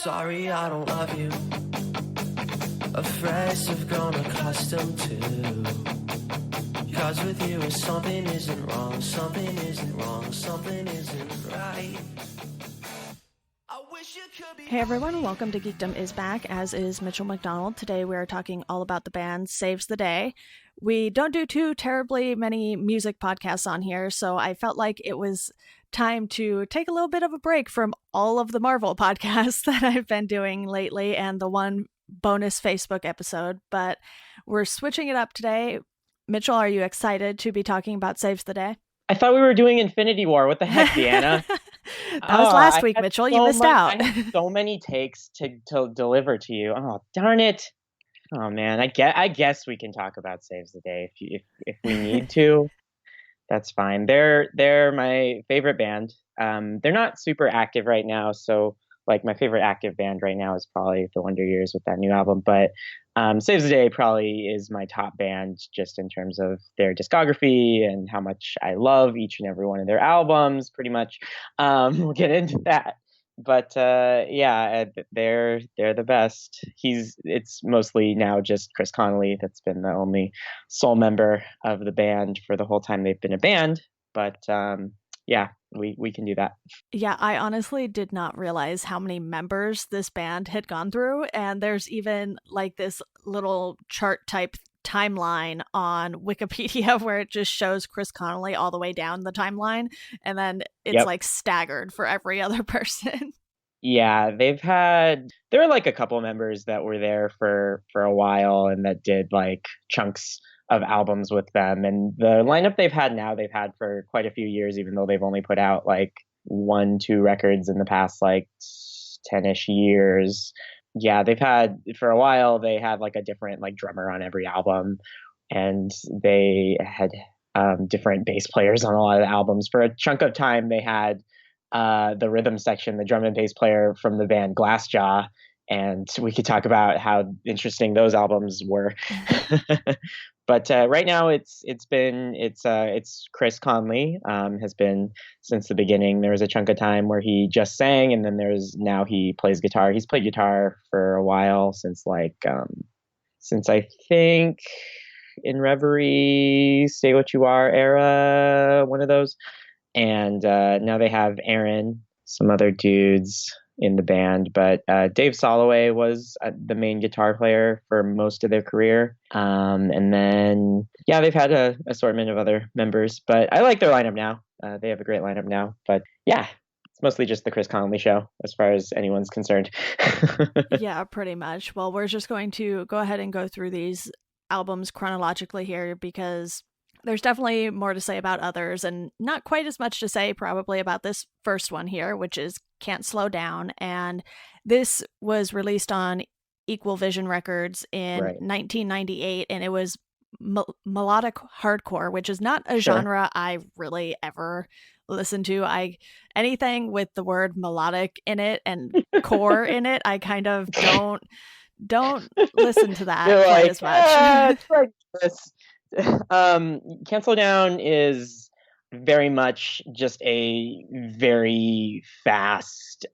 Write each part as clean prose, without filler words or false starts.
Sorry, I don't love you. A phrase I've grown accustomed to. Cause with you something isn't wrong, something isn't wrong, something isn't right. Hey everyone, welcome to Geekdom is back, as is Mitchell McDonald. Today we are talking all about the band Saves the Day. We don't do too terribly many music podcasts on here, so I felt like it was time to take a little bit of a break from all of the Marvel podcasts that I've been doing lately and the one bonus Facebook episode, but we're switching it up today. Mitchell, are you excited to be talking about Saves the Day? I thought we were doing Infinity War. What the heck, Deanna? That was last week, Mitchell. You missed out. I had so many takes to deliver to you. Oh, darn it. Oh, man. I guess we can talk about Saves the Day if we need to. That's fine. They're my favorite band. They're not super active right now, so like my favorite active band right now is probably the Wonder Years with that new album. But Saves the Day probably is my top band just in terms of their discography and how much I love each and every one of their albums. Pretty much, we'll get into that. But yeah, they're the best. It's mostly now just Chris Connolly that's been the only sole member of the band for the whole time they've been a band. But yeah, we can do that. Yeah, I honestly did not realize how many members this band had gone through, and there's even like this little chart type timeline on Wikipedia where it just shows Chris Connolly all the way down the timeline, and then it's like staggered for every other person. Yeah, there were like a couple members that were there for a while and that did like chunks of albums with them. And the lineup they've had for quite a few years, even though they've only put out like 1-2 records in the past like 10-ish years. Yeah, for a while they had like a different like drummer on every album, and they had different bass players on a lot of the albums. For a chunk of time they had the rhythm section, the drum and bass player from the band Glassjaw, and we could talk about how interesting those albums were. But right now it's Chris Conley has been since the beginning. There was a chunk of time where he just sang, and then now he plays guitar. He's played guitar for a while since I think In Reverie, Stay What You Are era, one of those. And now they have Aaron, some other dudes in the band, but Dave Soloway was the main guitar player for most of their career. And then, yeah, they've had an assortment of other members, but I like their lineup now. They have a great lineup now, but yeah, it's mostly just the Chris Connolly show as far as anyone's concerned. Yeah, pretty much. Well, we're just going to go ahead and go through these albums chronologically here because there's definitely more to say about others and not quite as much to say probably about this first one here, which is Can't Slow Down. And this was released on Equal Vision Records in 1998, and it was melodic hardcore, which is not a genre I really ever listen to. Anything with the word melodic in it and core in it, I kind of don't listen to that quite as much. It's like this. Can't Slow Down is very much just a very fast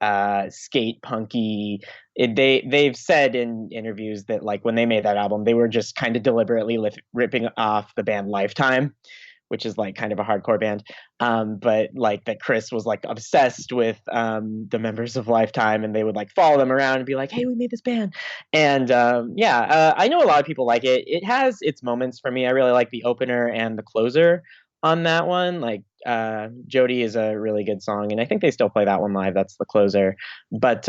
skate punky. They've said in interviews that like when they made that album, they were just kind of deliberately ripping off the band Lifetime, which is like kind of a hardcore band. But like that Chris was like obsessed with the members of Lifetime, and they would like follow them around and be like, hey, we made this band. And I know a lot of people like it. It has its moments for me. I really like the opener and the closer on that one. Like Jody is a really good song, and I think they still play that one live. That's the closer. But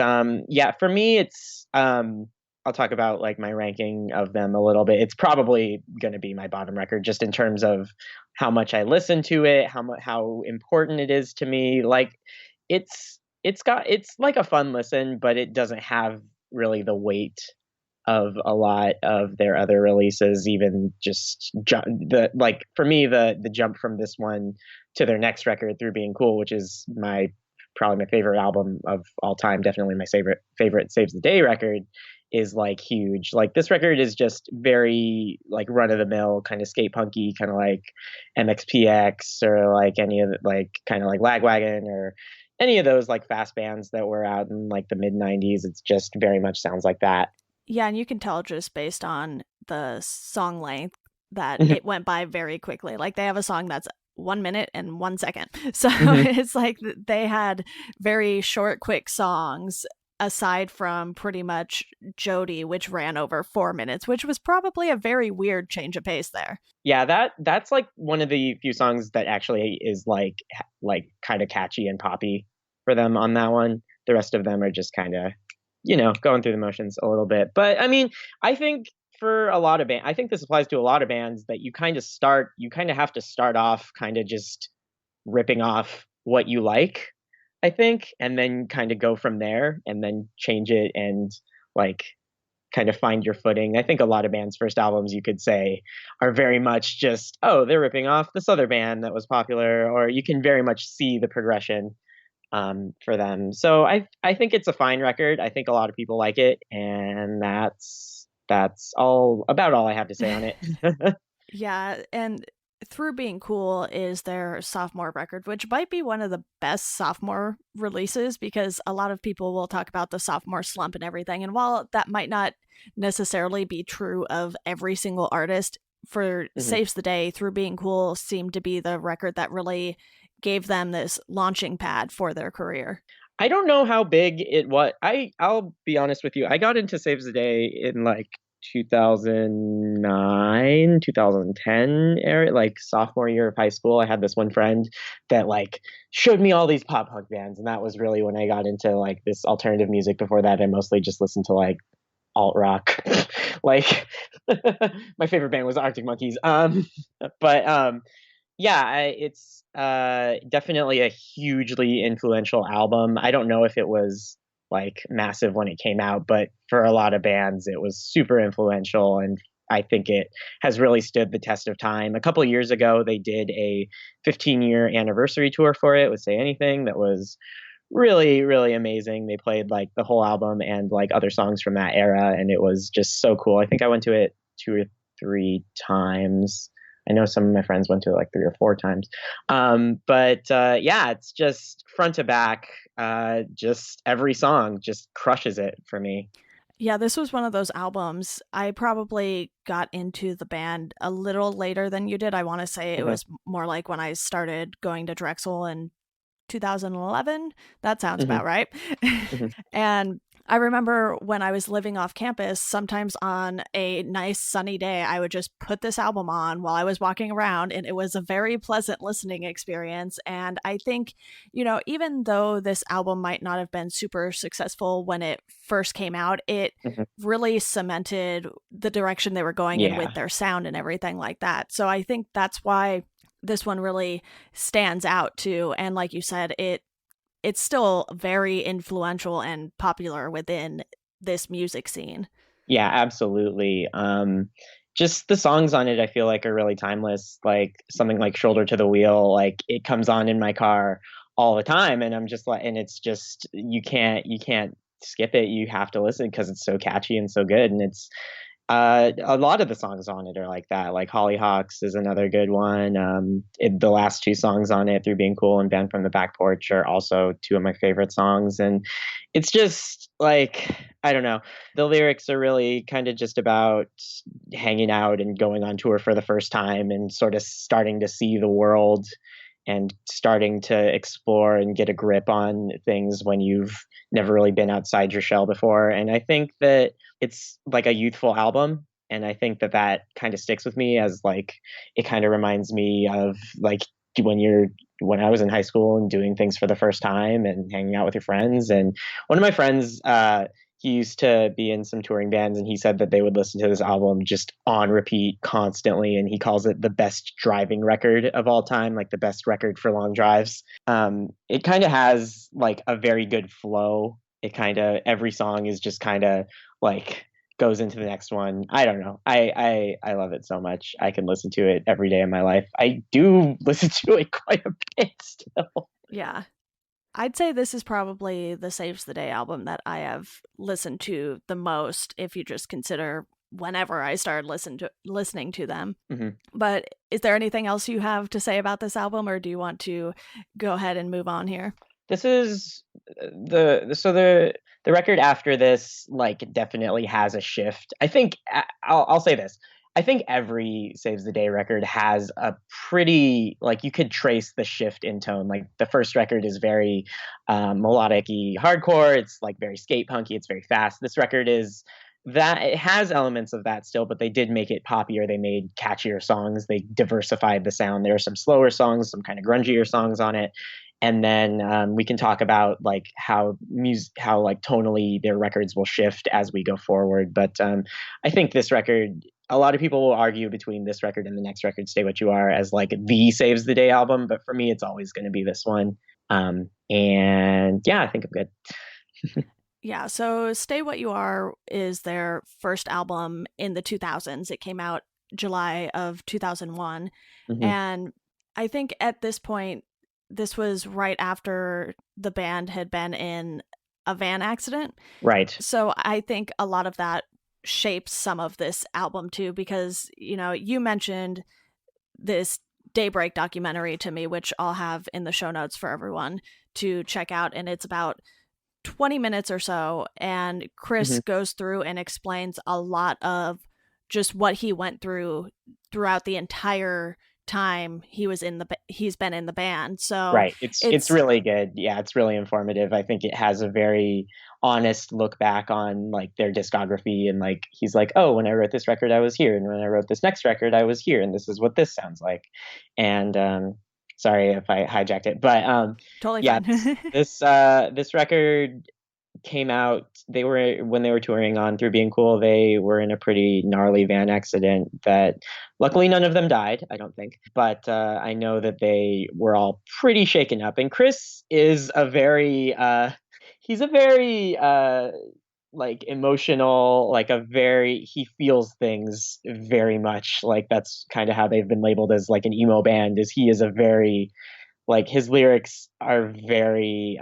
yeah, for me, it's I'll talk about like my ranking of them a little bit. It's probably going to be my bottom record just in terms of how much I listen to it, how important it is to me. Like it's like a fun listen, but it doesn't have really the weight of a lot of their other releases. Even just for me, the jump from this one to their next record, Through Being Cool, which is probably my favorite album of all time, definitely my favorite Saves the Day record, is like huge. Like this record is just very like run of the mill kind of skate punky, kind of like MXPX or like any of the, like kind of like Lagwagon or any of those like fast bands that were out in like the mid 90s. It's just very much sounds like that. Yeah, and you can tell just based on the song length that Mhm, it went by very quickly. Like they have a song that's 1 minute and 1 second. So mhm. it's like they had very short, quick songs aside from pretty much Jody, which ran over 4 minutes, which was probably a very weird change of pace there. Yeah, that's like one of the few songs that actually is like kind of catchy and poppy for them on that one. The rest of them are just kind of, going through the motions a little bit. But I mean, I think for a lot of I think this applies to a lot of bands that you kind of have to start off kind of just ripping off what you like, I think, and then kind of go from there and then change it and like kind of find your footing. I think a lot of bands' first albums, you could say, are very much just, oh, they're ripping off this other band that was popular, or you can very much see the progression for them. So I think it's a fine record. I think a lot of people like it, and that's all I have to say on it. Yeah, and Through Being Cool is their sophomore record, which might be one of the best sophomore releases because a lot of people will talk about the sophomore slump and everything. And while that might not necessarily be true of every single artist, for Mhm. Saves the Day, Through Being Cool seemed to be the record that really gave them this launching pad for their career. I don't know how big it was. I'll be honest with you. I got into Saves the Day in like 2009, 2010 area, like sophomore year of high school. I had this one friend that like showed me all these pop punk bands, and that was really when I got into like this alternative music. Before that, I mostly just listened to like alt rock. Like my favorite band was Arctic Monkeys. But yeah, it's definitely a hugely influential album. I don't know if it was like massive when it came out, but for a lot of bands, it was super influential, and I think it has really stood the test of time. A couple of years ago, they did a 15-year anniversary tour for it with Say Anything that was really, really amazing. They played like the whole album and like other songs from that era, and it was just so cool. I think I went to it 2 or 3 times. I know some of my friends went to it like 3 or 4 times. But yeah, it's just front to back. Just every song just crushes it for me. Yeah, this was one of those albums. I probably got into the band a little later than you did. I want to say it Mhm, was more like when I started going to Drexel in 2011. That sounds mhm, about right. mhm. And I remember when I was living off campus, sometimes on a nice sunny day, I would just put this album on while I was walking around, and it was a very pleasant listening experience. And I think, even though this album might not have been super successful when it first came out, it Mhm. really cemented the direction they were going in with Yeah. their sound and everything like that. So I think that's why this one really stands out too. And like you said, it's still very influential and popular within this music scene. Yeah, absolutely. Just the songs on it, I feel like are really timeless. Like something like "Shoulder to the Wheel," like it comes on in my car all the time, and I'm just like, and it's just you can't skip it. You have to listen because it's so catchy and so good, and it's a lot of the songs on it are like that. Like Hollyhocks is another good one. The last two songs on it, Through Being Cool and Band from the Back Porch, are also two of my favorite songs. And it's just like, I don't know. The lyrics are really kind of just about hanging out and going on tour for the first time and sort of starting to see the world and starting to explore and get a grip on things when you've never really been outside your shell before. And I think that it's like a youthful album, and I think that that kind of sticks with me as like it kind of reminds me of like when you're when I was in high school and doing things for the first time and hanging out with your friends. And one of my friends, he used to be in some touring bands, and he said that they would listen to this album just on repeat constantly, and he calls it the best driving record of all time, like the best record for long drives. It kind of has like a very good flow. It kind of every song is just kind of like goes into the next one. I don't know. I love it so much. I can listen to it every day of my life. I do listen to it quite a bit still. Yeah. I'd say this is probably the Saves the Day album that I have listened to the most if you just consider whenever I started listening to them. Mhm. But is there anything else you have to say about this album, or do you want to go ahead and move on here? This is the record after this like definitely has a shift. I think I'll say this. I think every Saves the Day record has a pretty like you could trace the shift in tone. Like the first record is very melodic-y hardcore. It's like very skate punky. It's very fast. This record is that it has elements of that still, but they did make it poppier. They made catchier songs. They diversified the sound. There are some slower songs, some kind of grungier songs on it, and then we can talk about like how like tonally their records will shift as we go forward. But I think this record, a lot of people will argue between this record and the next record, Stay What You Are, as like the Saves the Day album, but for me it's always going to be this one. And yeah, I think I'm good. Yeah, so Stay What You Are is their first album in the 2000s. It came out July of 2001. Hmm. And I think at this point, this was right after the band had been in a van accident. Right. So I think a lot of that shapes some of this album too, because, you mentioned this Daybreak documentary to me, which I'll have in the show notes for everyone to check out. And it's about 20 minutes or so. And Chris Hmm. goes through and explains a lot of just what he went through throughout the entire time he's been in the band. So Right. It's it's really good. Yeah, it's really informative. I think it has a very honest look back on like their discography, and like he's like, "Oh, when I wrote this record I was here, and when I wrote this next record I was here, and this is what this sounds like." And sorry if I hijacked it, but totally yeah, fine. this record came out. They were when they were touring on Through Being Cool, they were in a pretty gnarly van accident that luckily none of them died, I don't think, but I know that they were all pretty shaken up. And Chris is a very he's a very like emotional, like a very he feels things very much. Like that's kind of how they've been labeled as like an emo band, is he is a very like his lyrics are very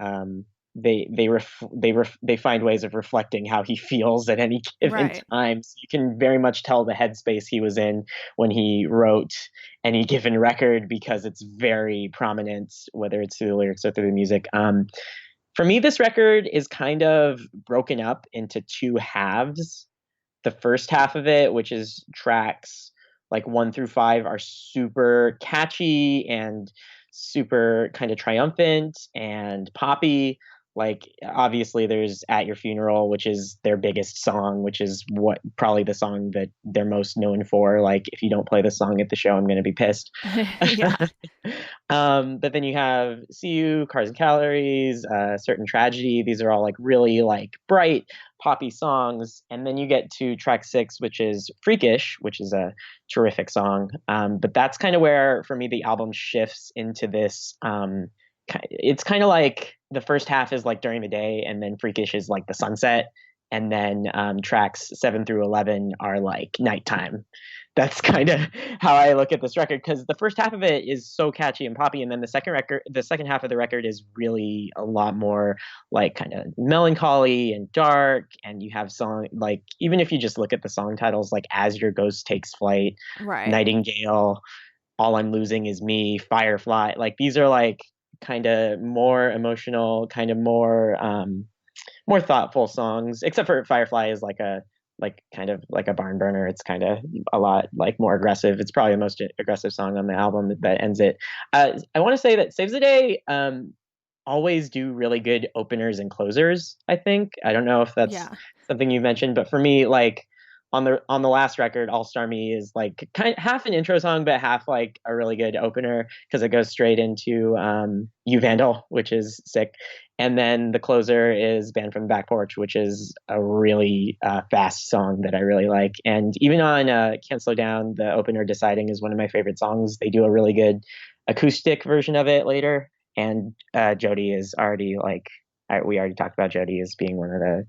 they find ways of reflecting how he feels at any given Right. time. So you can very much tell the headspace he was in when he wrote any given record, because it's very prominent, whether it's through the lyrics or through the music. For me, this record is kind of broken up into two halves. The first half of it, which is tracks like 1 through 5, are super catchy and super kind of triumphant and poppy. Like obviously there's At Your Funeral, which is their biggest song, which is what probably the song that they're most known for. Like if you don't play the song at the show, I'm going to be pissed. Yeah. But then you have See You, Cars and Calories, Certain Tragedy. These are all like really like bright poppy songs. And then you get to track 6, which is Freakish, which is a terrific song. But that's kind of where for me the album shifts into this. It's kind of like the first half is like during the day, and then Freakish is like the sunset, and then tracks 7 through 11 are like nighttime. That's kind of how I look at this record, because the first half of it is so catchy and poppy, and then the second half of the record is really a lot more like kind of melancholy and dark. And you have song like, even if you just look at the song titles, like As Your Ghost Takes Flight, Right. Nightingale, All I'm Losing Is Me, Firefly, like these are like kind of more emotional, kind of more thoughtful songs, except for Firefly is like a like kind of like a barn burner. It's kind of a lot like more aggressive. It's probably the most aggressive song on the album that ends it. I want to say that Saves the Day always do really good openers and closers. I think, I don't know if that's Yeah. something you mentioned, but for me, like on the last record, All Star Me is like kind of half an intro song, but half like a really good opener, because it goes straight into You Vandal, which is sick. And then the closer is Band from the Back Porch, which is a really fast song that I really like. And even on Can't Slow Down, the opener Deciding is one of my favorite songs. They do a really good acoustic version of it later. And Jody is already like, we already talked about Jody as being one of the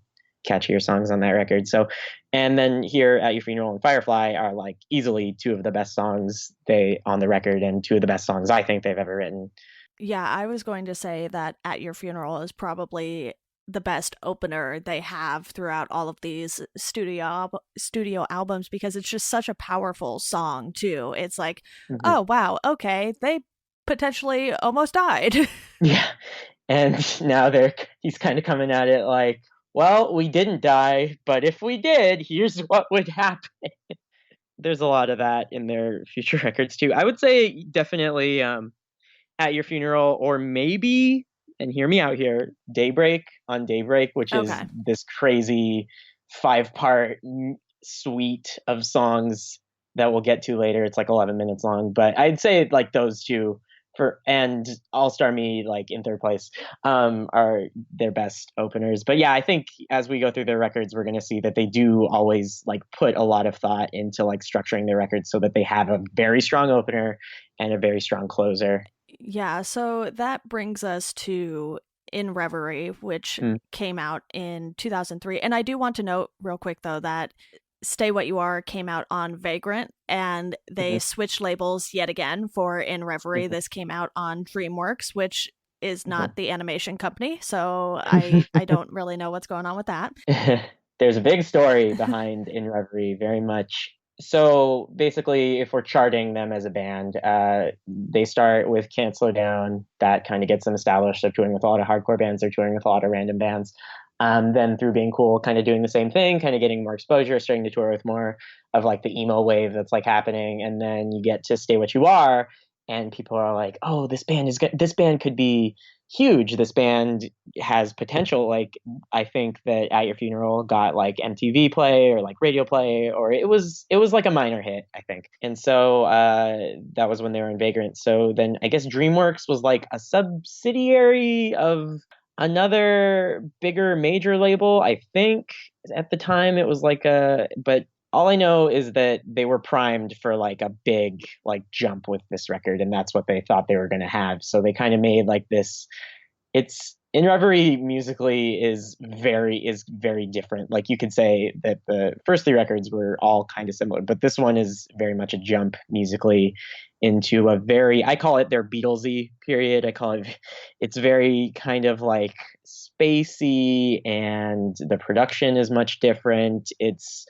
catchier songs on that record. So, and then here At Your Funeral and Firefly are like easily two of the best songs they on the record, and two of the best songs I think they've ever written. Yeah, I was going to say that At Your Funeral is probably the best opener they have throughout all of these studio albums, because it's just such a powerful song too. It's like, Mhm. oh wow, okay, they potentially almost died. Yeah. And now he's kind of coming at it like, well, we didn't die, but if we did, here's what would happen. There's a lot of that in their future records too. I would say definitely At Your Funeral, or maybe, and hear me out here, Daybreak on Daybreak, which is Okay. this crazy 5-part suite of songs that we'll get to later. It's like 11 minutes long, but I'd say like those two and All Star Me, like in third place, are their best openers. But yeah, I think as we go through their records, we're going to see that they do always like put a lot of thought into like structuring their records so that they have a very strong opener and a very strong closer. Yeah, so that brings us to In Reverie, which Mm. came out in 2003. And I do want to note real quick, though, that Stay What You Are came out on Vagrant, and they Mhm. switched labels yet again for In Reverie. Mhm. This came out on DreamWorks, which is Mhm. not the animation company, so I don't really know what's going on with that. There's a big story behind In Reverie, very much. So basically, if we're charting them as a band, they start with Can't Slow Down. That kind of gets them established. They're touring with a lot of hardcore bands. They're touring with a lot of random bands. Then through Being Cool, kind of doing the same thing, kind of getting more exposure, starting to tour with more of like the emo wave that's like happening. And then you get to Stay What You Are, and people are like, "Oh, this band is good. This band could be huge. This band has potential." Like I think that At Your Funeral got like MTV play or like radio play, or it was like a minor hit, I think. And so that was when they were in Vagrant. So then I guess DreamWorks was like a subsidiary of another bigger major label. I think at the time it was like but all I know is that they were primed for like a big like jump with this record, and that's what they thought they were going to have. So they kind of made like this. It's In Reverie musically is very different. Like you could say that the first three records were all kind of similar, but this one is very much a jump musically into a very, I call it their Beatlesy period. I call it's very kind of like spacey, and the production is much different. It's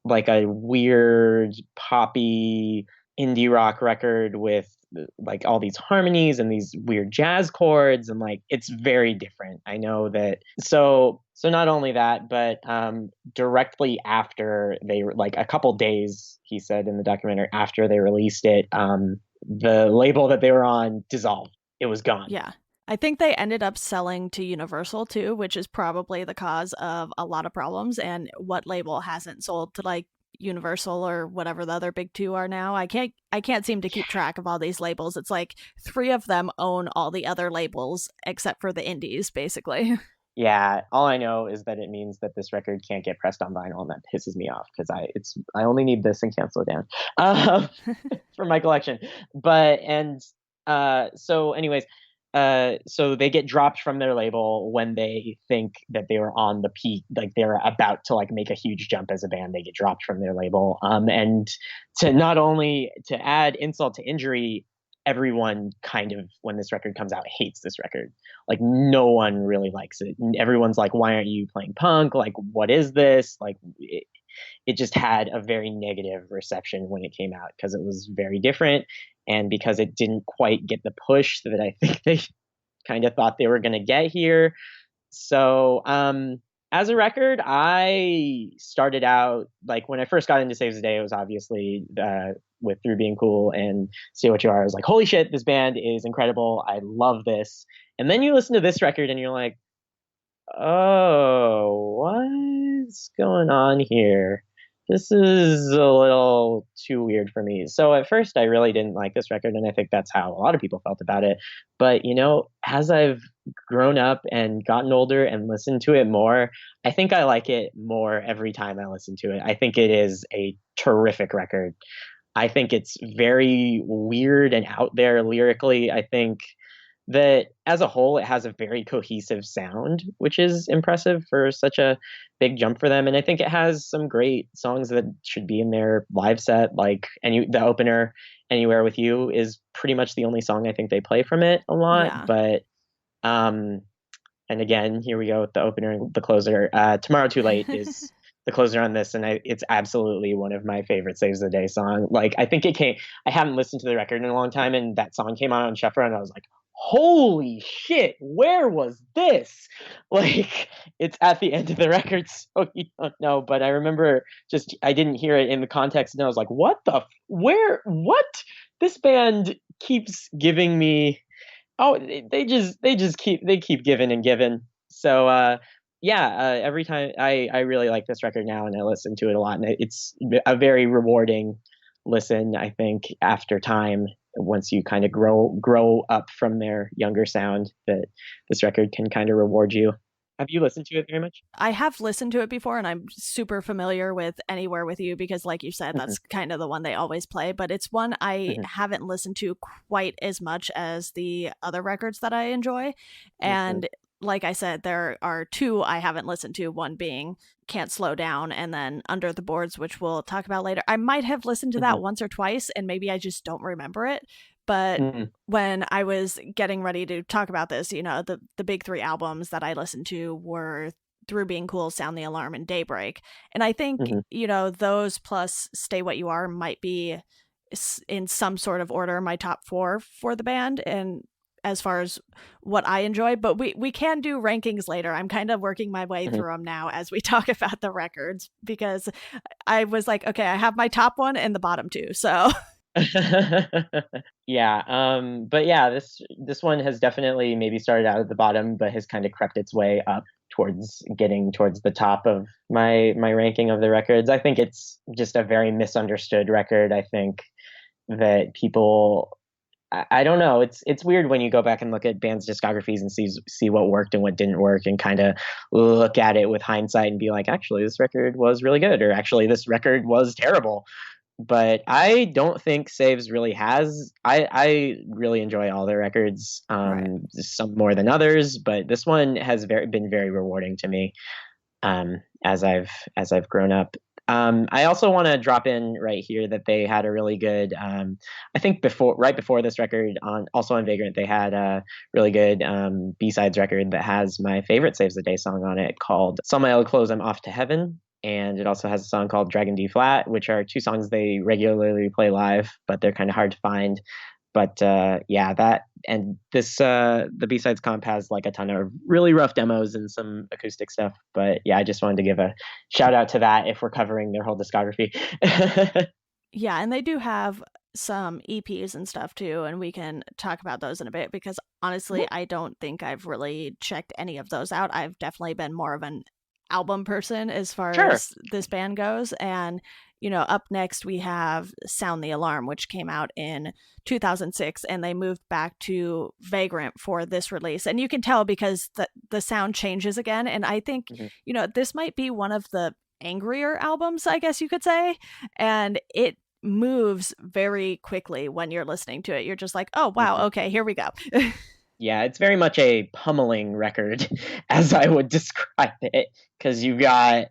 like a weird poppy indie rock record with like all these harmonies and these weird jazz chords, and like it's very different. I know that. So not only that, but directly after they, like a couple days, he said in the documentary, after they released it, the label that they were on dissolved. It was gone. Yeah. I think they ended up selling to Universal too, which is probably the cause of a lot of problems. And what label hasn't sold to like Universal or whatever the other big two are now? I can't seem to keep track of all these labels. It's like three of them own all the other labels except for the indies, basically. Yeah, all I know is that it means that this record can't get pressed on vinyl, and that pisses me off because I only need this and Can't Slow Down um, for my collection. But and so anyways, so they get dropped from their label when they think that they were on the peak, like they're about to like make a huge jump as a band. They get dropped from their label, and to not only to add insult to injury, everyone kind of, when this record comes out, hates this record. Like no one really likes it. And everyone's like, why aren't you playing punk? Like, what is this? Like it just had a very negative reception when it came out because it was very different, and because it didn't quite get the push that I think they kind of thought they were going to get here. So as a record, I started out like when I first got into Saves the Day, it was obviously with Through Being Cool and See What You Are. I was like, holy shit, this band is incredible. I love this. And then you listen to this record and you're like, oh, what's going on here? This is a little too weird for me. So at first, I really didn't like this record, and I think that's how a lot of people felt about it. But as I've grown up and gotten older and listened to it more, I think I like it more every time I listen to it. I think it is a terrific record. I think it's very weird and out there lyrically. I think that as a whole, it has a very cohesive sound, which is impressive for such a big jump for them. And I think it has some great songs that should be in their live set, like the opener, Anywhere With You, is pretty much the only song I think they play from it a lot. Yeah. But, and again, here we go with the opener and the closer. Tomorrow Too Late is the closer on this, and it's absolutely one of my favorite Saves the Day song. Like I think I haven't listened to the record in a long time, and that song came on Shuffler, and I was like, holy shit, where was this? Like, it's at the end of the record, so you don't know. But I remember just, I didn't hear it in the context, and I was like, what the, what? This band keeps giving me, oh, they keep giving and giving. So, yeah, every time I really like this record now, and I listen to it a lot, and it's a very rewarding listen, I think, after time, once you kind of grow up from their younger sound, that this record can kind of reward you. Have you listened to it very much? I have listened to it before, and I'm super familiar with Anywhere with You because, like you said, Hmm. that's kind of the one they always play. But it's one I Hmm. haven't listened to quite as much as the other records that I enjoy. Hmm. And like I said, there are two I haven't listened to, one being Can't Slow Down, and then Under the Boards, which we'll talk about later. I might have listened to Hmm. that once or twice, and maybe I just don't remember it. But Hmm. when I was getting ready to talk about this, the big three albums that I listened to were Through Being Cool, Sound the Alarm, and Daybreak. And I think, Hmm. those plus Stay What You Are might be in some sort of order my top four for the band. And as far as what I enjoy, but we can do rankings later. I'm kind of working my way Hmm. through them now as we talk about the records because I was like, okay, I have my top one and the bottom two. So Yeah, but yeah, this one has definitely maybe started out at the bottom, but has kind of crept its way up towards getting towards the top of my ranking of the records. I think it's just a very misunderstood record. I think that people, I don't know. It's weird when you go back and look at bands' discographies and see what worked and what didn't work, and kind of look at it with hindsight and be like, actually, this record was really good, or actually, this record was terrible. But I don't think Saves really has. I really enjoy all their records, right. some more than others, but this one has been very rewarding to me, as I've grown up. I also want to drop in right here that they had a really good. I think right before this record, on Vagrant, they had a really good B-sides record that has my favorite Saves the Day song on it, called "Sell My Old Clothes, I'm Off to Heaven." And it also has a song called Dragon D Flat, which are two songs they regularly play live, but they're kind of hard to find. But yeah, that and this the B-sides comp has like a ton of really rough demos and some acoustic stuff. But yeah, I just wanted to give a shout out to that if we're covering their whole discography. Yeah, and they do have some EPs and stuff too, and we can talk about those in a bit because honestly, I don't think I've really checked any of those out. I've definitely been more of an album person as far Sure. as this band goes. And, up next we have Sound the Alarm, which came out in 2006, and they moved back to Vagrant for this release. And you can tell because the sound changes again. And I think, Hmm. this might be one of the angrier albums, I guess you could say. And it moves very quickly when you're listening to it. You're just like, oh, Hmm. wow, okay, here we go. Yeah, it's very much a pummeling record, as I would describe it, because you got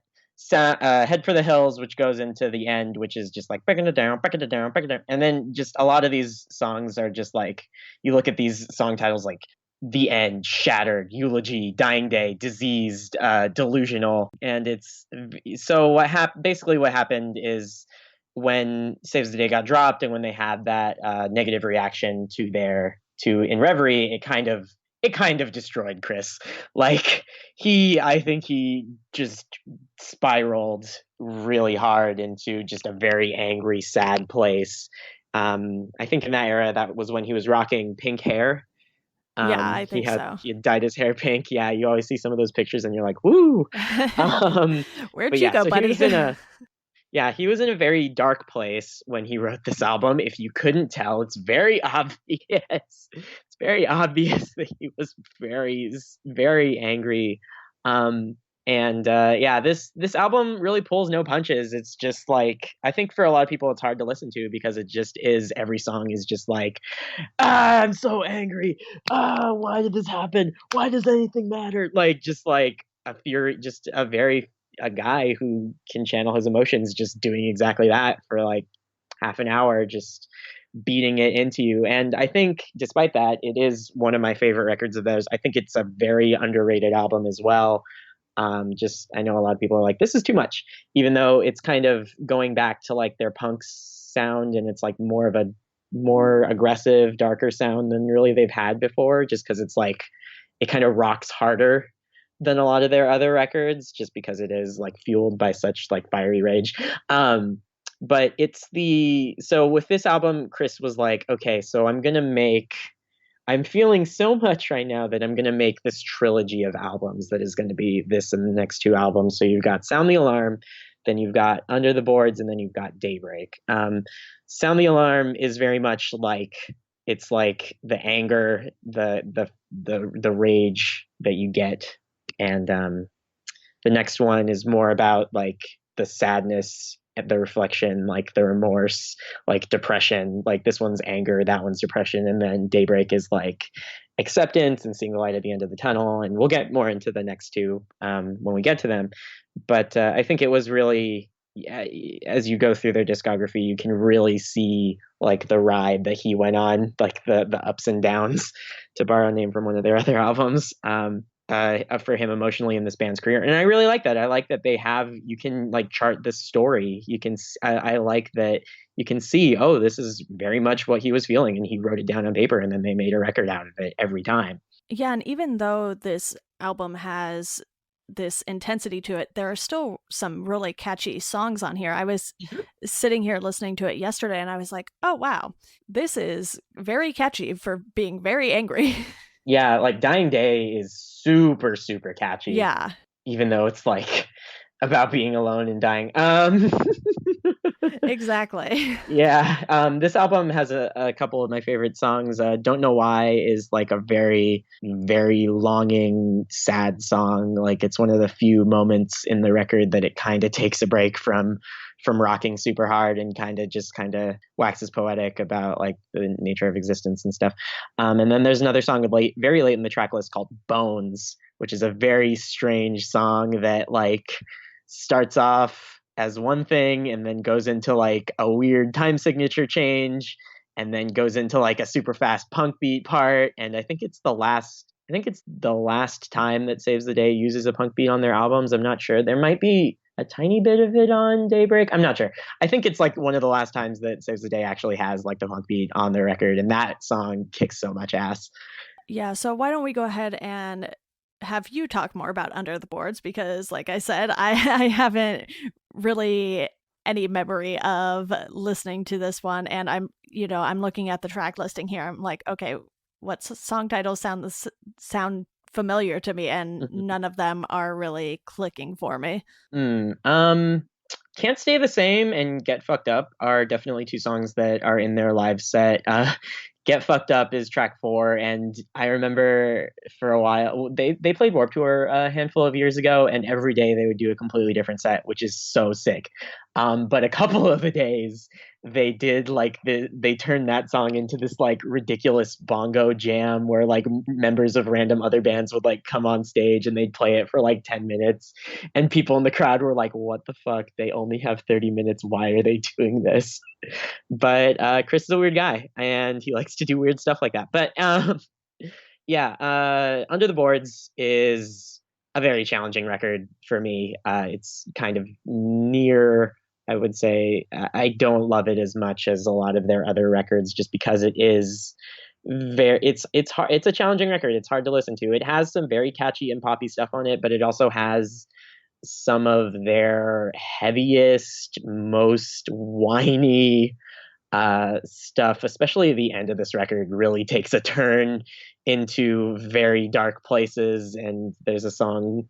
Head for the Hills, which goes into the end, which is just like breaking it down, breaking it down, breaking it down. And then just a lot of these songs are just like, you look at these song titles like The End, Shattered, Eulogy, Dying Day, Diseased, Delusional. And it's so basically what happened is when Saves the Day got dropped and when they had that negative reaction to In Reverie, it kind of destroyed Chris. Like, I think he just spiraled really hard into just a very angry, sad place. I think in that era, that was when he was rocking pink hair. Yeah, I think so. He had dyed his hair pink. Yeah, you always see some of those pictures and you're like, woo. Um, Where'd but you yeah, go, so buddy? he was in a very dark place when he wrote this album. If you couldn't tell, it's very obvious. It's very obvious that he was very angry. Um, and yeah, this album really pulls no punches. It's just like, I think for a lot of people, it's hard to listen to because it just is, every song is just like, I'm so angry. Why did this happen? Why does anything matter? Like, just like a fury, just a guy who can channel his emotions, just doing exactly that for like half an hour, just beating it into you. And I think despite that, it is one of my favorite records of theirs. I think it's a very underrated album as well. Just, I know a lot of people are like, this is too much, even though it's kind of going back to like their punk sound, and it's like more of a more aggressive, darker sound than really they've had before, just because it's like it kind of rocks harder than a lot of their other records, just because it is like fueled by such like fiery rage. But it's the so with this album, Chris was like, okay, so I'm feeling so much right now that I'm going to make this trilogy of albums that is going to be this and the next two albums. So you've got Sound the Alarm, then you've got Under the Boards, and then you've got Daybreak. Sound the Alarm is very much like it's like the anger, the rage that you get, and the next one is more about like the sadness, the reflection, like the remorse, like depression. Like this one's anger, that one's depression, and then Daybreak is like acceptance and seeing the light at the end of the tunnel. And we'll get more into the next two when we get to them. But I think it was really, yeah, as you go through their discography, you can really see like the ride that he went on, like the ups and downs, to borrow a name from one of their other albums. For him emotionally in this band's career, and I really like that. I like that you can like chart this story. I like that you can see, oh, this is very much what he was feeling, and he wrote it down on paper, and then they made a record out of it every time. Yeah, and even though this album has this intensity to it, there are still some really catchy songs on here. I was sitting here listening to it yesterday, and I was like, oh wow, this is very catchy for being very angry. Yeah, like Dying Day is super, super catchy. Yeah. Even though it's like about being alone and dying. Exactly. Yeah. This album has a couple of my favorite songs. Don't Know Why is like a very, very longing, sad song. Like it's one of the few moments in the record that it kind of takes a break from rocking super hard and kind of waxes poetic about like the nature of existence and stuff. And then there's another song very late in the track list called Bones, which is a very strange song that like starts off as one thing and then goes into like a weird time signature change and then goes into like a super fast punk beat part. And I think it's the last time that Saves the Day uses a punk beat on their albums. I'm not sure. There might be a tiny bit of it on Daybreak. I'm not sure. I think it's like one of the last times that Saves the Day actually has like the punk beat on their record, and that song kicks so much ass. Yeah, so why don't we go ahead and have you talk more about Under the Boards, because like I said, I haven't really any memory of listening to this one, and I'm looking at the track listing here. I'm like, okay, what song titles sound familiar to me, and none of them are really clicking for me. Can't Stay the Same and Get Fucked Up are definitely two songs that are in their live set. Get Fucked Up is track 4, and I remember for a while they played Warped Tour a handful of years ago, and every day they would do a completely different set, which is so sick. But a couple of the days they did like they turned that song into this like ridiculous bongo jam where like members of random other bands would like come on stage and they'd play it for like 10 minutes, and people in the crowd were like, what the fuck, they only have 30 minutes, why are they doing this? But Chris is a weird guy and he likes to do weird stuff like that. But yeah, Under the Boards is a very challenging record for me. It's kind of near, I would say, I don't love it as much as a lot of their other records, just because it's hard. It's a challenging record. It's hard to listen to. It has some very catchy and poppy stuff on it, but it also has some of their heaviest, most whiny stuff. Especially the end of this record really takes a turn into very dark places, and there's a song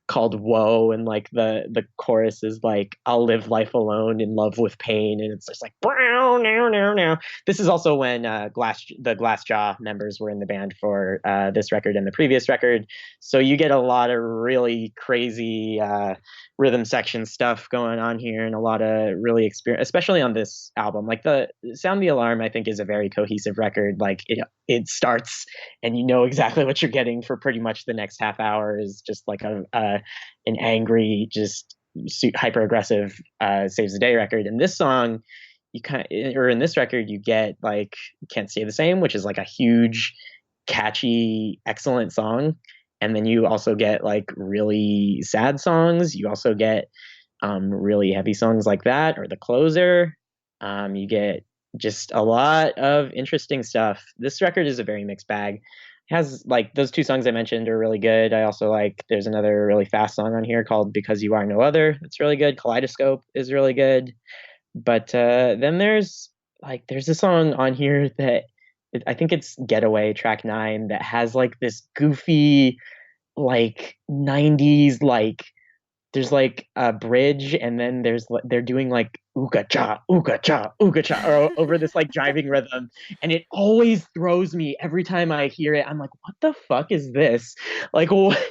called Whoa, and like the chorus is like, I'll live life alone in love with pain, and it's just like now. This is also when the Glassjaw members were in the band for this record and the previous record, so you get a lot of really crazy rhythm section stuff going on here, and a lot of really experience, especially on this album. Like the Sound the Alarm, I think, is a very cohesive record. Like it starts and you know exactly what you're getting for pretty much the next half hour, is just like an angry, just hyper aggressive Saves the Day record. And this song, in this record, you get like Can't Stay the Same, which is like a huge, catchy, excellent song. And then you also get like really sad songs. You also get really heavy songs like that, or The Closer. You get just a lot of interesting stuff. This record is a very mixed bag. It has like those two songs I mentioned are really good. I also like there's another really fast song on here called Because You Are No Other. It's really good. Kaleidoscope is really good. But then there's a song on here that I think it's Getaway track 9 that has like this goofy like 90s like there's like a bridge and then they're doing like ooga cha ooga cha ooga cha over this like driving rhythm, and it always throws me every time I hear it. I'm like, what the fuck is this? Like what?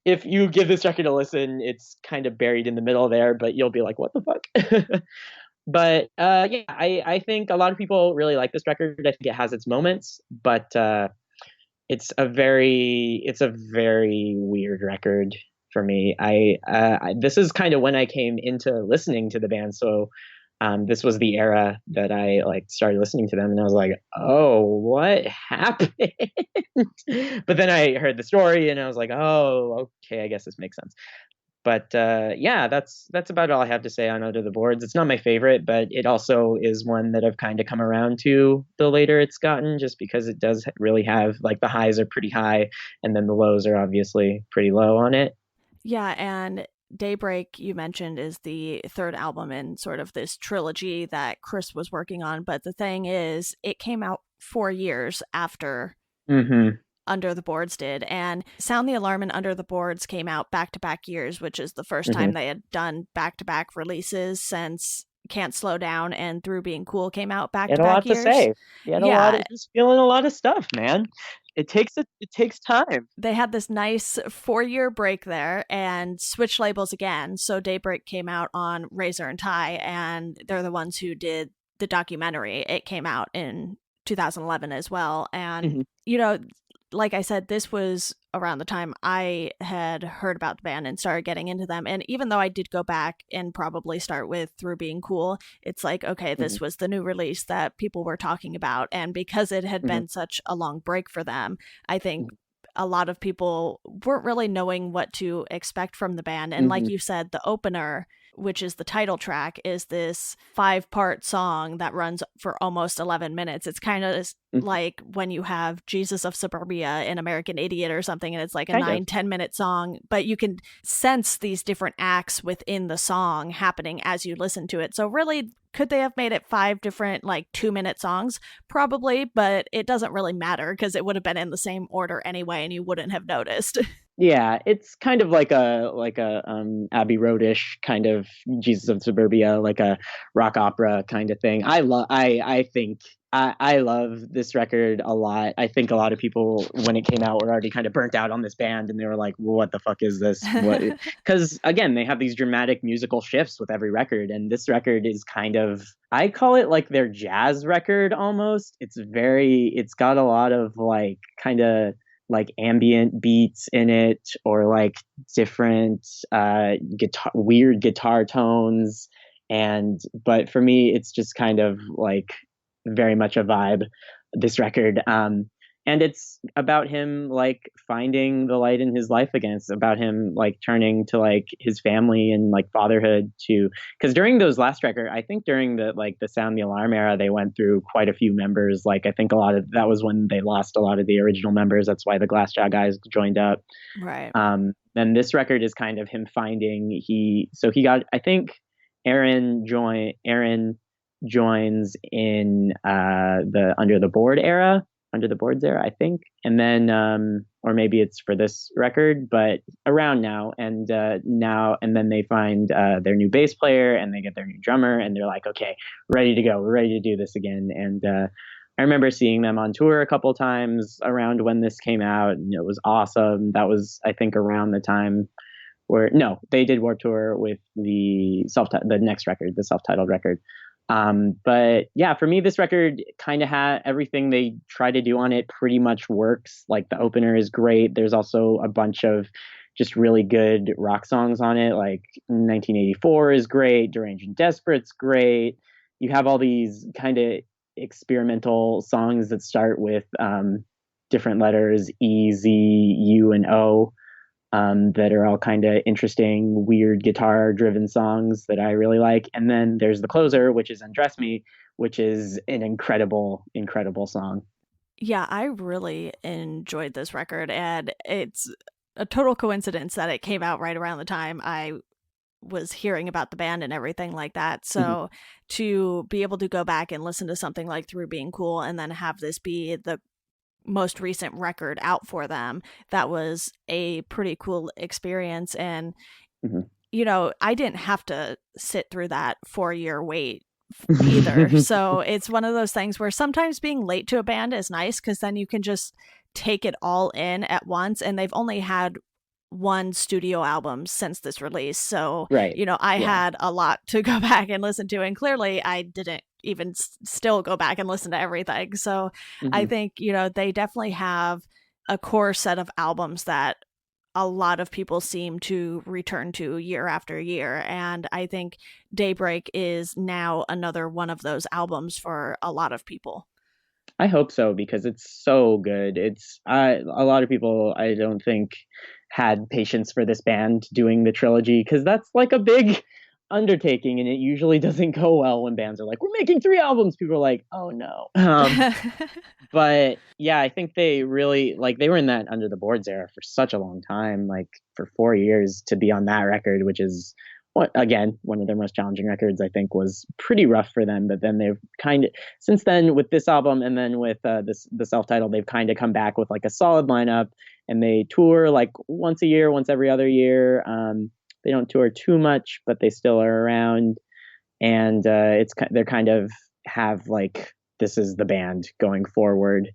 If you give this record a listen, it's kind of buried in the middle there, but you'll be like, what the fuck? But yeah, I think a lot of people really like this record. I think it has its moments, but it's a very weird record for me. This is kind of when I came into listening to the band, so this was the era that I like started listening to them, and I was like, oh, what happened? But then I heard the story, and I was like, oh, okay, I guess this makes sense. But yeah, that's about all I have to say on Under the Boards. It's not my favorite, but it also is one that I've kind of come around to the later it's gotten, just because it does really have like the highs are pretty high, and then the lows are obviously pretty low on it. Yeah, and Daybreak, you mentioned, is the third album in sort of this trilogy that Chris was working on. But the thing is, it came out 4 years after Mm-hmm. Under the Boards did. And Sound the Alarm and Under the Boards came out back to back years, which is the first Mm-hmm. time they had done back to back releases since Can't Slow Down and Through Being Cool came out back He had to a back lot to years. say. He had a lot Yeah, of just feeling a lot of stuff, man. It takes time. they had this nice 4 year break there and switched labels again. So Daybreak came out on Razor and Tie, and they're the ones who did the documentary. It came out in 2011 as well. And, Mm-hmm. you know, like I said, this was around the time I had heard about the band and started getting into them. And even though I did go back and probably start with Through Being Cool, it's like, okay, Mm-hmm. this was the new release that people were talking about. And because it had Mm-hmm. been such a long break for them, I think a lot of people weren't really knowing what to expect from the band. And like Mm-hmm. you said, the opener, which is the title track, is this 5 part song that runs for almost 11 minutes. It's kind of Mm-hmm. like when you have Jesus of Suburbia and American Idiot or something, and it's like a Kind of. 9-10 minute song, but you can sense these different acts within the song happening as you listen to it. So really, could they have made it 5 different like 2 minute songs? Probably, but it doesn't really matter because it would have been in the same order anyway and you wouldn't have noticed. Yeah, it's kind of like a Abbey Roadish kind of Jesus of Suburbia, like a rock opera kind of thing. I think I love this record a lot. I think a lot of people when it came out were already kind of burnt out on this band, and they were like, "What the fuck is this?" What? Because again, they have these dramatic musical shifts with every record, and this record is kind of, I call it like their jazz record almost. It's got a lot of like kind of like ambient beats in it, or like different weird guitar tones. And but for me it's just kind of like very much a vibe, this record. And it's about him like finding the light in his life again. It's about him like turning to like his family and like fatherhood, to because during those last record, I think during the Sound the Alarm era, they went through quite a few members. Like I think a lot of that was when they lost a lot of the original members. That's why the Glassjaw guys joined up. Right. Then this record is kind of him finding he got, I think Aaron joins in the Under the Boards era, I think. And then or maybe it's for this record, but around now. And then they find their new bass player, and they get their new drummer, and they're like, okay, ready to go, we're ready to do this again. And I remember seeing them on tour a couple times around when this came out, and it was awesome. That was, I think, around the time where, no, they did Warped Tour with the next record, the self-titled record. But yeah, for me, this record kind of had everything they try to do on it pretty much works. Like the opener is great. There's also a bunch of just really good rock songs on it. Like 1984 is great. Deranged and Desperate's great. You have all these kind of experimental songs that start with different letters, E, Z, U, and O. that are all kind of interesting, weird guitar driven songs that I really like. And then there's the closer, which is Undress Me, which is an incredible, incredible song. Yeah, I really enjoyed this record, and it's a total coincidence that it came out right around the time I was hearing about the band and everything like that. Mhm. So to be able to go back and listen to something like Through Being Cool and then have this be the most recent record out for them, that was a pretty cool experience. And, Mhm. I didn't have to sit through that 4-year wait either. So it's one of those things where sometimes being late to a band is nice because then you can just take it all in at once. And they've only had one studio album since this release. So, Right. I Yeah. had a lot to go back and listen to. And clearly, I didn't even still go back and listen to everything. So I Mhm. think, they definitely have a core set of albums that a lot of people seem to return to year after year. And I think Daybreak is now another one of those albums for a lot of people. I hope so because it's so good. A lot of people I don't think had patience for this band doing the trilogy because that's like a big undertaking and it usually doesn't go well when bands are like, we're making 3 albums. People are like, oh no. But yeah, I think they really like they were in that Under the Boards era for such a long time, like for 4 years to be on that record, which is what again one of their most challenging records. I think was pretty rough for them. But then they've kind of since then with this album and then with the self-titled, they've kind of come back with like a solid lineup, and they tour like once a year, once every other year. They don't tour too much, but they still are around, and they're kind of have like this is the band going forward.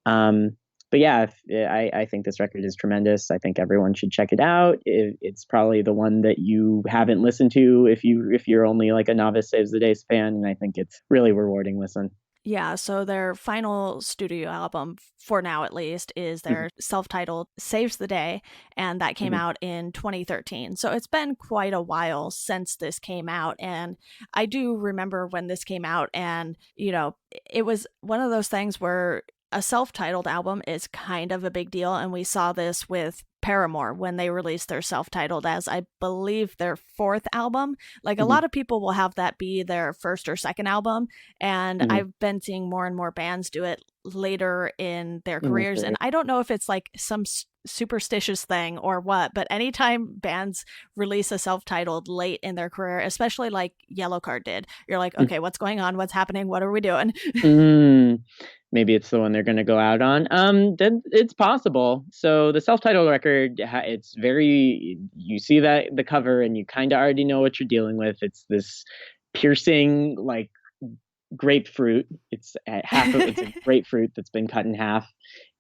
Um, but yeah, I think this record is tremendous. I think everyone should check it out. It's probably the one that you haven't listened to if you're only like a novice Saves the Days fan, and I think it's really rewarding listen. Yeah, so their final studio album, for now at least, is Mm-hmm. their self titled Saves the Day, and that came Mm-hmm. out in 2013. So it's been quite a while since this came out. And I do remember when this came out, and, it was one of those things where a self titled album is kind of a big deal. And we saw this with Paramore when they released their self titled as, I believe, their fourth album. Like a Mm-hmm. lot of people will have that be their first or second album, and Mm-hmm. I've been seeing more and more bands do it later in their In their careers. career. And I don't know if it's like some superstitious thing or what, but anytime bands release a self-titled late in their career, especially like Yellowcard did, you're like, okay, what's going on? What's happening? What are we doing? Mm, maybe it's the one they're going to go out on. Then it's possible. So the self-titled record, it's very. You see that the cover, and you kind of already know what you're dealing with. It's this piercing, like grapefruit. It's it's a grapefruit that's been cut in half,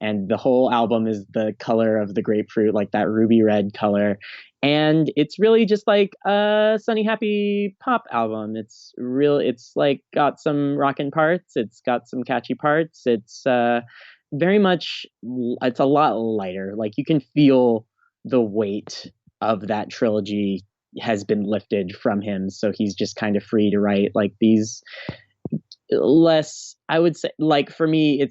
and the whole album is the color of the grapefruit, like that ruby red color. And it's really just like a sunny, happy pop album. It's real. It's like got some rockin' parts. It's got some catchy parts. It's very much. It's a lot lighter. Like you can feel the weight of that trilogy has been lifted from him, so he's just kind of free to write like these less. I would say like for me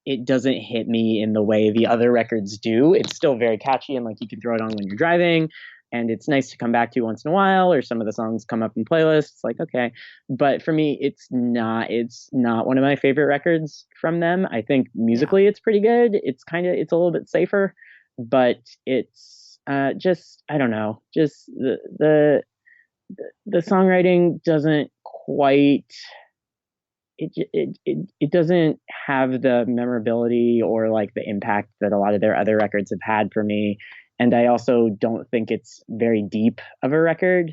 it doesn't hit me in the way the other records do. It's still very catchy, and like you can throw it on when you're driving, and it's nice to come back to once in a while, or some of the songs come up in playlists like okay. But for me it's not one of my favorite records from them. I think Yeah. musically it's pretty good. It's a little bit safer, but it's just I don't know, just the songwriting doesn't quite it doesn't have the memorability or like the impact that a lot of their other records have had for me. And I also don't think it's very deep of a record,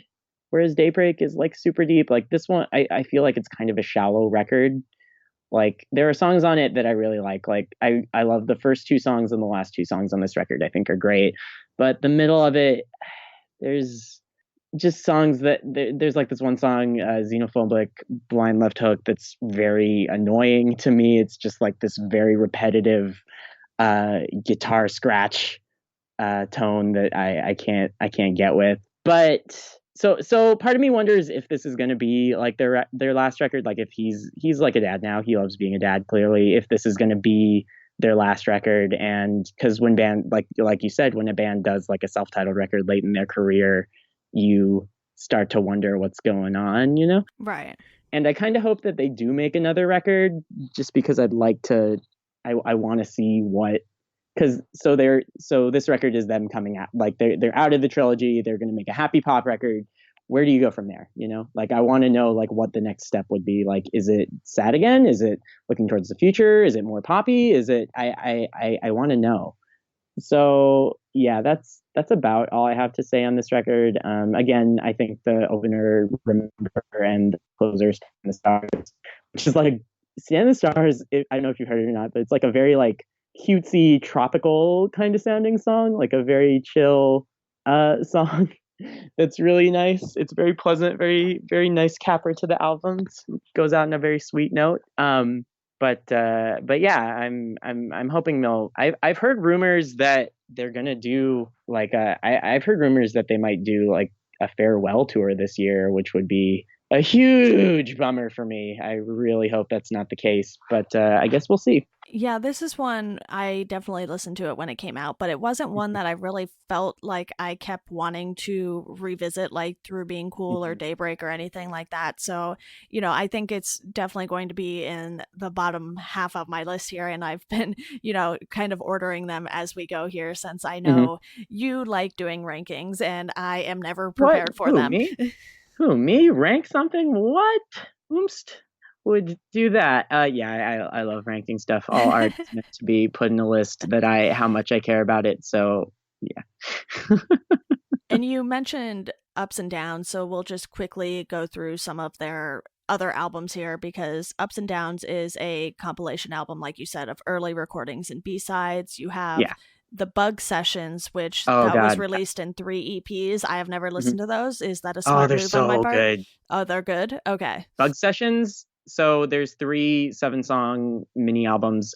whereas Daybreak is like super deep. Like this one, I feel like it's kind of a shallow record. Like there are songs on it that I really like. Like I love the first 2 songs and the last 2 songs on this record. I think are great, but the middle of it, there's just songs that there's like this one song, Xenophobic Blind Left Hook, that's very annoying to me. It's just like this very repetitive guitar scratch tone that I can't get with. But so part of me wonders if this is going to be like their last record. Like if he's like a dad now, he loves being a dad clearly. If this is going to be their last record. And because when band like you said, when a band does like a self-titled record late in their career, you start to wonder what's going on, you know? Right. And I kind of hope that they do make another record, just because I'd like to. I want to see what, because so this record is them coming out, like they're out of the trilogy. They're going to make a happy pop record. Where do you go from there? You know, like I want to know like what the next step would be. Like, is it sad again? Is it looking towards the future? Is it more poppy? Is it? I want to know. So yeah, that's about all I have to say on this record. Again, I think the opener, Remember, and the closer, Stand in the Stars, which is like Stand in the Stars. I don't know if you've heard it or not, but it's like a very like cutesy, tropical kind of sounding song, like a very chill song. That's really nice. It's very pleasant, very nice capper to the album. It goes out on a very sweet note. But yeah, I'm hoping they'll. I've heard rumors that they're gonna do like I've heard rumors that they might do like a farewell tour this year, which would be a huge bummer for me. I really hope that's not the case, but I guess we'll see. Yeah, this is one I definitely listened to it when it came out, but it wasn't one that I really felt like I kept wanting to revisit, like through Being Cool or Mhm. Daybreak or anything like that. So, I think it's definitely going to be in the bottom half of my list here. And I've been, kind of ordering them as we go here since I Mhm. know you like doing rankings and I am never What? prepared for Who, them. me? Who, me? Rank something? What? Oomst would do that. Yeah, I love ranking stuff. All art is meant to be put in a list that how much I care about it. So yeah. And you mentioned Ups and Downs, so we'll just quickly go through some of their other albums here because Ups and Downs is a compilation album, like you said, of early recordings and B-sides. You have Yeah. the Bug Sessions, which Oh that was God. released in 3 EPs. I have never Mhm. listened to those. Is that a Oh, smart they're move on my so part? good. Oh, they're good? Okay. Bug Sessions. So there's 3 7-song mini albums.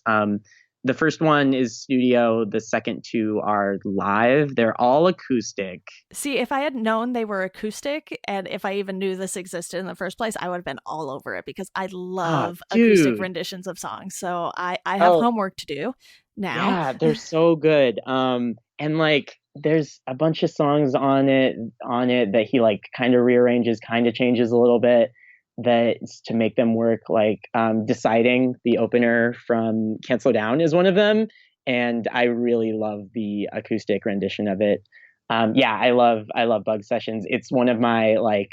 The first one is studio. The second two are live. They're all acoustic. See, if I had known they were acoustic and if I even knew this existed in the first place, I would have been all over it because I Oh, love acoustic dude. renditions of songs. So I have Oh, homework to do now. yeah, they're so good. And like there's a bunch of songs on it that he like kind of rearranges, kind of changes a little bit that to make them work. Like Deciding, the opener from Can't Slow Down, is one of them. And I really love the acoustic rendition of it. Yeah, I love Bug Sessions. It's one of my like,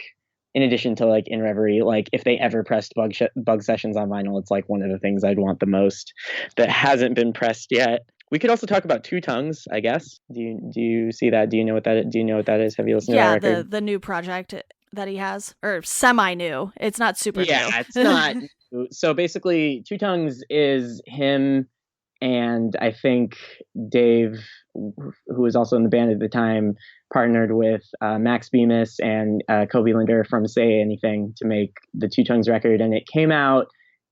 in addition to like In Reverie, like if they ever pressed Bug Sessions on vinyl, it's like one of the things I'd want the most that hasn't been pressed yet. We could also talk about Two Tongues, I guess. Do you see that? Do you know what that is? Do you know what that is? Have you listened to that Yeah, record? the new project that he has, or semi new. It's not super Yeah, new. it's not. So basically, Two Tongues is him and I think Dave, who was also in the band at the time, partnered with Max Bemis and Kobe Linder from Say Anything to make the Two Tongues record, and it came out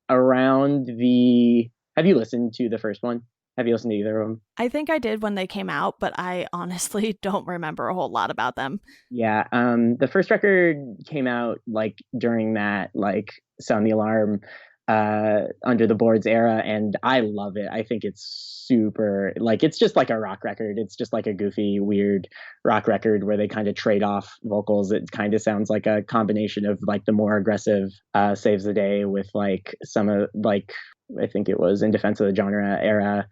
around the. Have you listened to the first one? Have you listened to either of them? I think I did when they came out, but I honestly don't remember a whole lot about them. Yeah, the first record came out like during that like Sound the Alarm, Under the Boards era, and I love it. I think it's super, like it's just like a rock record. It's just like a goofy, weird rock record where they kind of trade off vocals. It kind of sounds like a combination of like the more aggressive Saves the Day with like some of like, I think it was In Defense of the Genre era,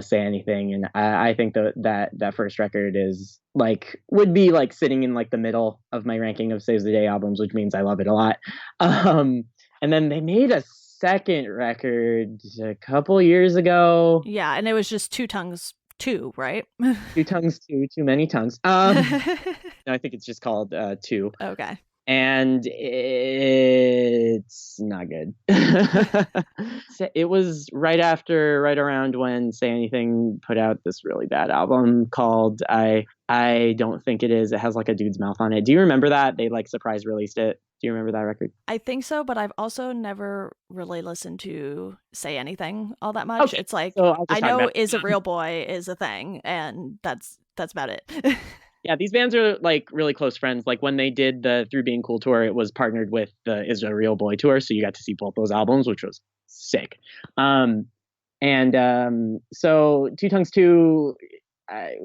Say Anything. And I think that first record is like, would be like sitting in like the middle of my ranking of Saves the Day albums, which means I love it a lot. And then they made a second record a couple years ago. Yeah, and it was just Two Tongues 2, right? Two Tongues, too many tongues. No, I think it's just called Two. Okay. And it's not good. It was right around when Say Anything put out this really bad album called I Don't Think It Is. It has like a dude's mouth on it. Do you remember that? They like surprise released it. Do you remember that record? I think so, but I've also never really listened to Say Anything all that much. Okay, It's like so I'll I just talk know about Is a Real Boy is a thing, and that's about it. yeah, these bands are like really close friends. Like when they did the Through Being Cool tour, it was partnered with the Is a Real Boy tour, so you got to see both those albums, which was sick. Um, And so Two Tongues 2,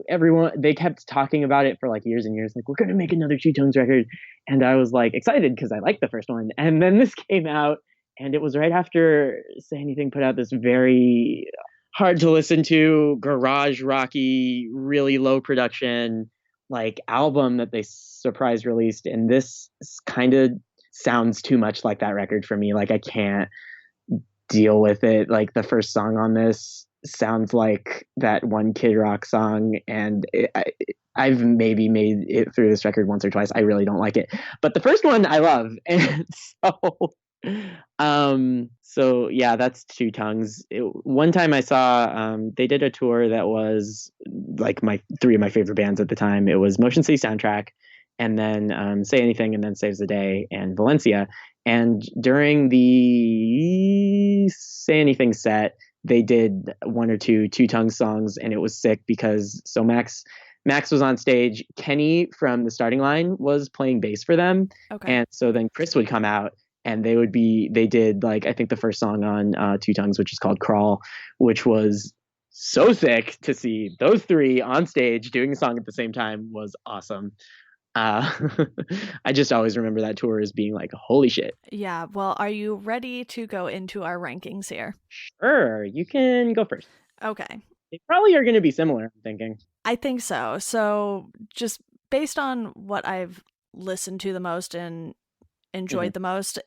everyone, they kept talking about it for like years and years, like, we're gonna make another Two Tongues record. And I was like excited because I liked the first one. And then this came out, and it was right after Say Anything put out this very hard to listen to, garage rocky, really low production like album that they surprise released. And this kind of sounds too much like that record for me. Like, I can't deal with it. Like, the first song on this sounds like that one Kid Rock song, and I've maybe made it through this record once or twice. I really don't like it, but the first one I love. And so yeah, that's Two Tongues. One time I saw they did a tour that was like my three of my favorite bands at the time. It was Motion City Soundtrack, and then Say Anything, and then Saves the Day, and Valencia. And during the Say Anything set, they did one or two Tongues songs, and it was sick because so Max was on stage. Kenny from the Starting Line was playing bass for them. Okay. And so then Chris would come out, and they did like, I think the first song on Two Tongues, which is called Crawl, which was so sick. To see those three on stage doing a song at the same time was awesome. I just always remember that tour as being like, holy shit. Yeah, well, are you ready to go into our rankings here? Sure, you can go first. Okay. They probably are going to be similar, I'm thinking. I think so. So just based on what I've listened to the most and enjoyed the most,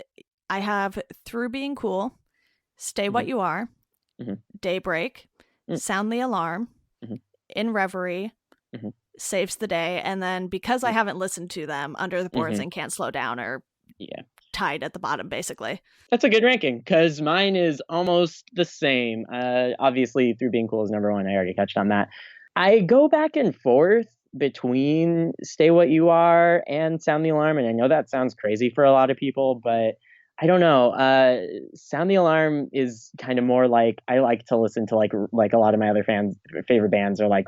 I have Through Being Cool, Stay What You Are, Daybreak, Sound the Alarm, In Reverie, Saves the Day, and then because I haven't listened to them, Under the Boards and Can't Slow Down are tied at the bottom, basically. That's a good ranking, because mine is almost the same. Obviously, Through Being Cool is number one. I already touched on that. I go back and forth between Stay What You Are and Sound the Alarm, and I know that sounds crazy for a lot of people, but I don't know. Sound the Alarm is kind of more like, I like to listen to like a lot of my other favorite bands are like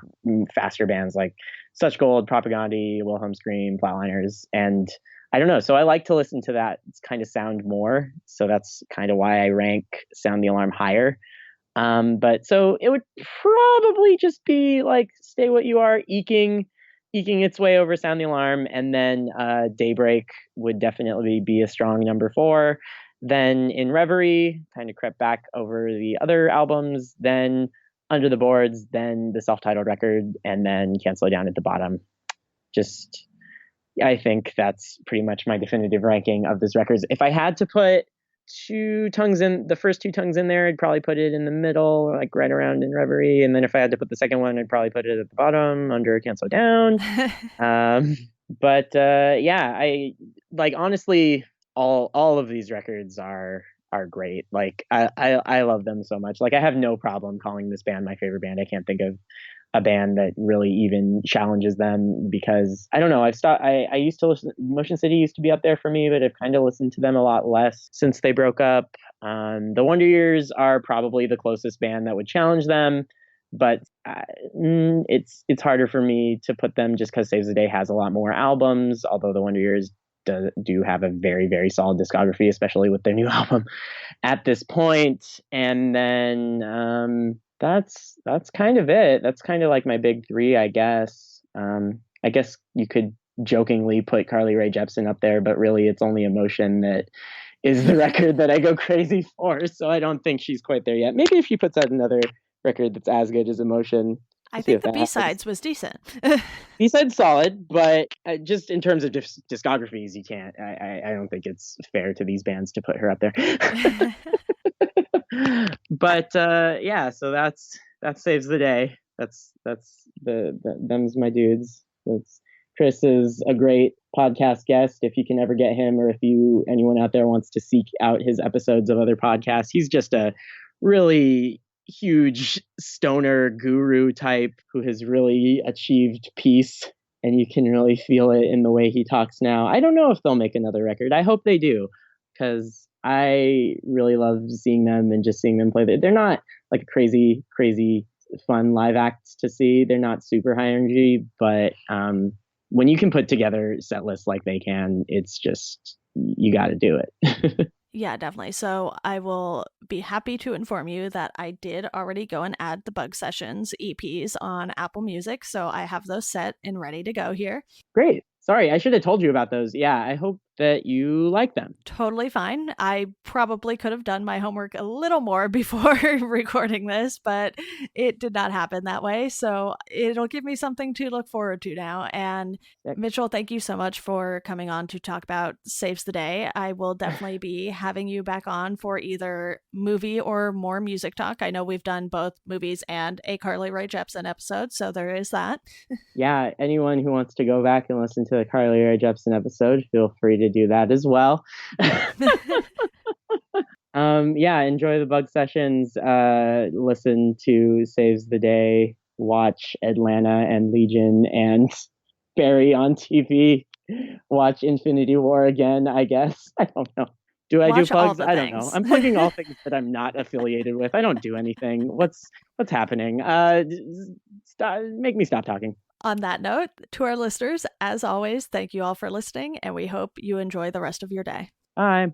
faster bands like Such Gold, Propagandhi, Wilhelm Scream, Flatliners, and I don't know. So I like to listen to that kind of sound more. So that's kind of why I rank Sound the Alarm higher. But so it would probably just be like Stay What You Are eking its way over Sound the Alarm, and then Daybreak would definitely be a strong number 4. Then In Reverie kind of crept back over the other albums, then Under the Boards, then the self-titled record, and then Can't Slow Down at the bottom. Just, I think that's pretty much my definitive ranking of this record. If I had to put the first Two Tongues in there, I'd probably put it in the middle, like right around In Reverie. And then if I had to put the second one, I'd probably put it at the bottom under Can't Slow Down. Yeah, I like, honestly, all of these records are great. Like, I love them so much. Like, I have no problem calling this band my favorite band. I can't think of a band that really even challenges them, because I don't know. I used to listen. Motion City used to be up there for me, but I've kind of listened to them a lot less since they broke up. The Wonder Years are probably the closest band that would challenge them, but it's harder for me to put them just because Saves the Day has a lot more albums. Although the Wonder Years do have a very, very solid discography, especially with their new album at this point. And then that's kind of it. That's kind of like my big 3, I guess. I guess you could jokingly put Carly Rae Jepsen up there, but really it's only Emotion that is the record that I go crazy for. So I don't think she's quite there yet. Maybe if she puts out another record that's as good as Emotion. I think the B-sides was decent. B-sides solid, but just in terms of discographies, you can't. I don't think it's fair to these bands to put her up there. But yeah, so that saves the day. That's them's my dudes. Chris is a great podcast guest. If you can ever get him, or if anyone out there wants to seek out his episodes of other podcasts, he's just a really huge stoner guru type who has really achieved peace, and you can really feel it in the way he talks now. I don't know if they'll make another record. I hope they do, because I really love seeing them and just seeing them play. They're not like a crazy fun live acts to see. They're not super high energy, but when you can put together set lists like they can, it's just, you got to do it. Yeah, definitely. So I will be happy to inform you that I did already go and add the Bug Sessions EPs on Apple Music. So I have those set and ready to go here. Great. Sorry, I should have told you about those. Yeah, I hope that you like them. Totally fine. I probably could have done my homework a little more before recording this, but it did not happen that way. So it'll give me something to look forward to now. And Mitchell, thank you so much for coming on to talk about Saves the Day. I will definitely be having you back on for either movie or more music talk. I know we've done both movies and a Carly Rae Jepsen episode, so there is that. Yeah, anyone who wants to go back and listen to the Carly Rae Jepsen episode, feel free to do that as well. Yeah, enjoy the Bug Sessions. Listen to Saves the Day. Watch Atlanta and Legion and Barry on TV. Watch Infinity War again, I guess. I don't know. Do I do plugs? I don't know. I'm plugging all things that I'm not affiliated with. I don't do anything. What's happening? Make me stop talking. On that note, to our listeners, as always, thank you all for listening, and we hope you enjoy the rest of your day. Bye.